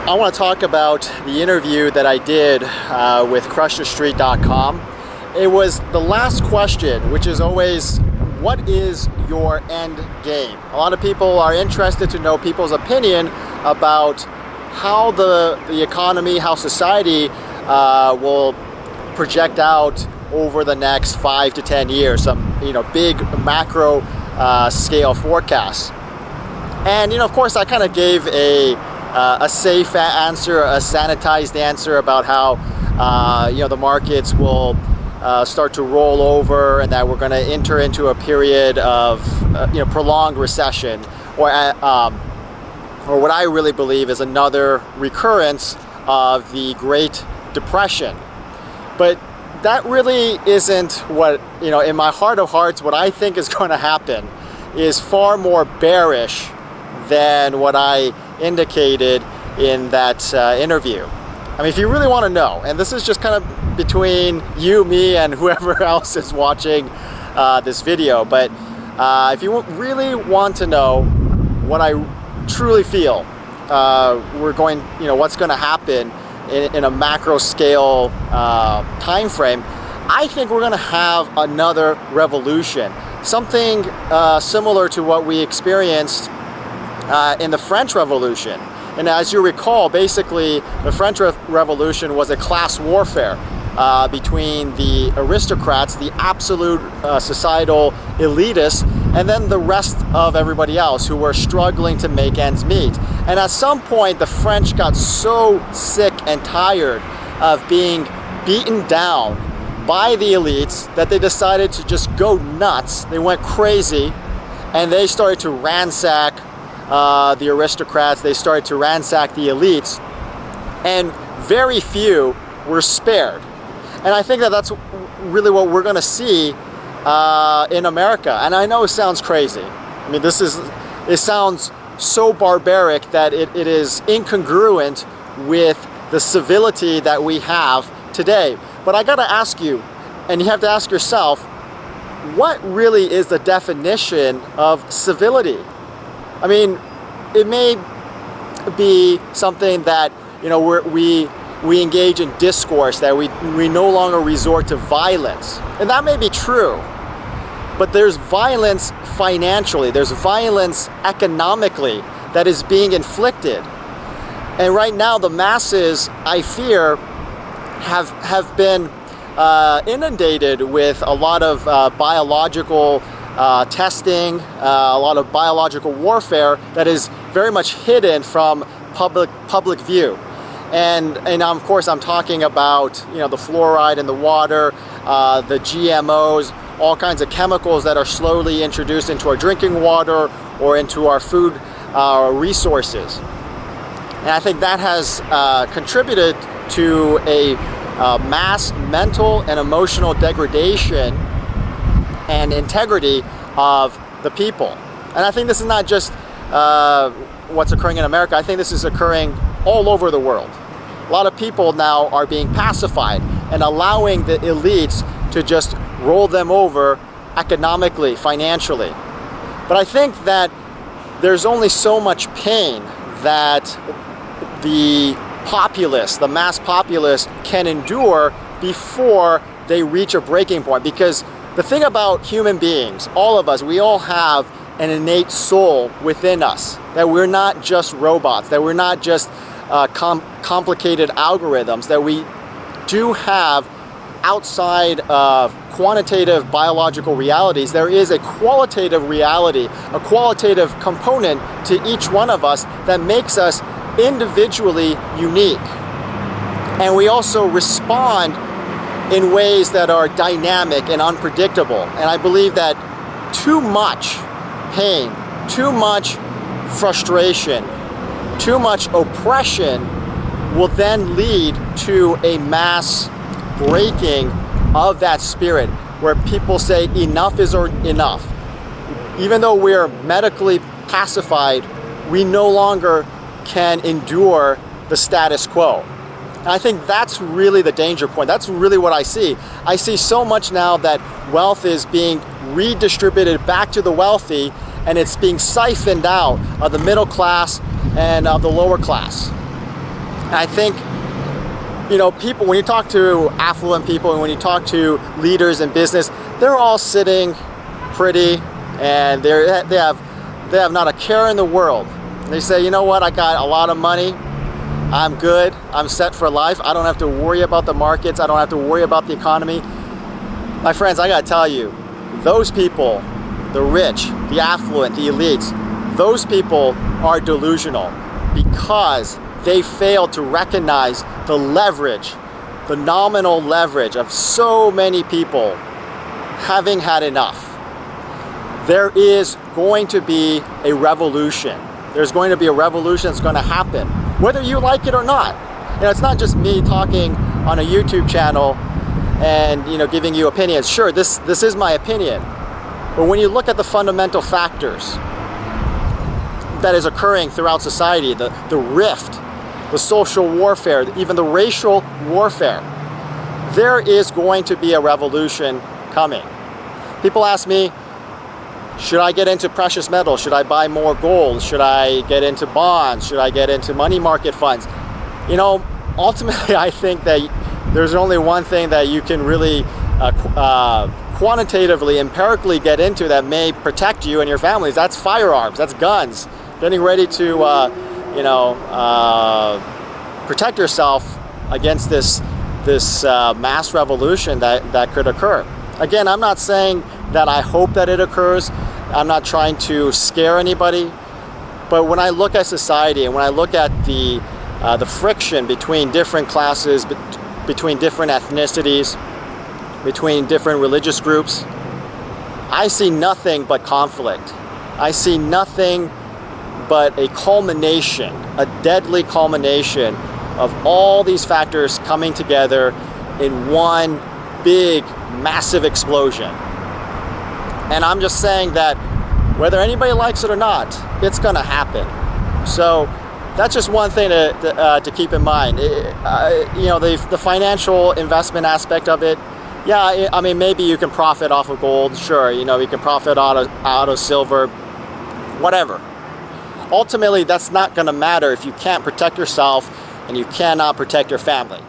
I want to talk about the interview that I did with CrushTheStreet.com. It was the last question, which is always, what is your end game? A lot of people are interested to know people's opinion about how the economy, how society will project out over the next 5 to 10 years, some big macro scale forecasts. And of course, I kind of gave a safe answer, a sanitized answer about how the markets will start to roll over, and that we're going to enter into a period of prolonged recession, or what I really believe is another recurrence of the Great Depression. But that really isn't what, in my heart of hearts, what I think is going to happen is far more bearish than what I indicated in that interview. I mean, if you really want to know, and this is just kind of between you, me, and whoever else is watching this video, but if you really want to know what I truly feel what's going to happen in a macro scale time frame, I think we're going to have another revolution, something similar to what we experienced in the French Revolution. And as you recall, basically the French Revolution was a class warfare between the aristocrats, the absolute societal elitists, and then the rest of everybody else who were struggling to make ends meet. And at some point, the French got so sick and tired of being beaten down by the elites that they decided to just go nuts. They went crazy, and they started to ransack the aristocrats. They started to ransack the elites, and very few were spared. And I think that that's really what we're going to see in America. And I know it sounds crazy. I mean, it sounds so barbaric that it is incongruent with the civility that we have today. But I got to ask you, and you have to ask yourself, what really is the definition of civility? I mean, it may be something that we engage in discourse, that we no longer resort to violence, and that may be true. But there's violence financially, there's violence economically that is being inflicted, and right now the masses, I fear, have been inundated with a lot of biological testing, a lot of biological warfare that is very much hidden from public view. And of course I'm talking about the fluoride in the water, the GMOs, all kinds of chemicals that are slowly introduced into our drinking water or into our food resources. And I think that has contributed to a mass mental and emotional degradation and integrity of the people. And I think this is not just what's occurring in America. I think this is occurring all over the world. A lot of people now are being pacified and allowing the elites to just roll them over economically, financially. But I think that there's only so much pain that the populace, the mass populace, can endure before they reach a breaking point. Because the thing about human beings, all of us, we all have an innate soul within us, that we're not just robots, that we're not just complicated algorithms, that we do have, outside of quantitative biological realities, there is a qualitative reality, a qualitative component to each one of us that makes us individually unique. And we also respond in ways that are dynamic and unpredictable. And I believe that too much pain, too much frustration, too much oppression will then lead to a mass breaking of that spirit, where people say enough is enough. Even though we're medically pacified, we no longer can endure the status quo. And I think that's really the danger point. That's really what I see. I see so much now that wealth is being redistributed back to the wealthy, and it's being siphoned out of the middle class, and of the lower class. And I think, you know, people, when you talk to affluent people and when you talk to leaders in business, they're all sitting pretty, and they have not a care in the world. They say, you know what, I got a lot of money, I'm good, I'm set for life, I don't have to worry about the markets, I don't have to worry about the economy. My friends, I gotta tell you, those people, the rich, the affluent, the elites, those people are delusional because they fail to recognize the leverage, the nominal leverage of so many people having had enough. There is going to be a revolution. There's going to be a revolution that's going to happen, whether you like it or not. You know, it's not just me talking on a YouTube channel and, you know, giving you opinions. Sure, this is my opinion. But when you look at the fundamental factors that is occurring throughout society, the rift, the social warfare, even the racial warfare, there is going to be a revolution coming. People ask me, should I get into precious metals? Should I buy more gold? Should I get into bonds? Should I get into money market funds? You know, ultimately, I think that there's only one thing that you can really quantitatively, empirically get into that may protect you and your families. That's firearms, that's guns. Getting ready to, protect yourself against this mass revolution that could occur. Again, I'm not saying that I hope that it occurs. I'm not trying to scare anybody. But when I look at society and when I look at the friction between different classes, between different ethnicities, between different religious groups, I see nothing but conflict. I see nothing but a culmination, a deadly culmination of all these factors coming together in one big, massive explosion. And I'm just saying that whether anybody likes it or not, it's gonna happen. So that's just one thing to keep in mind. You know, the financial investment aspect of it, yeah, I mean, maybe you can profit off of gold, sure, you know, you can profit out of silver, whatever. Ultimately, that's not gonna matter if you can't protect yourself and you cannot protect your family.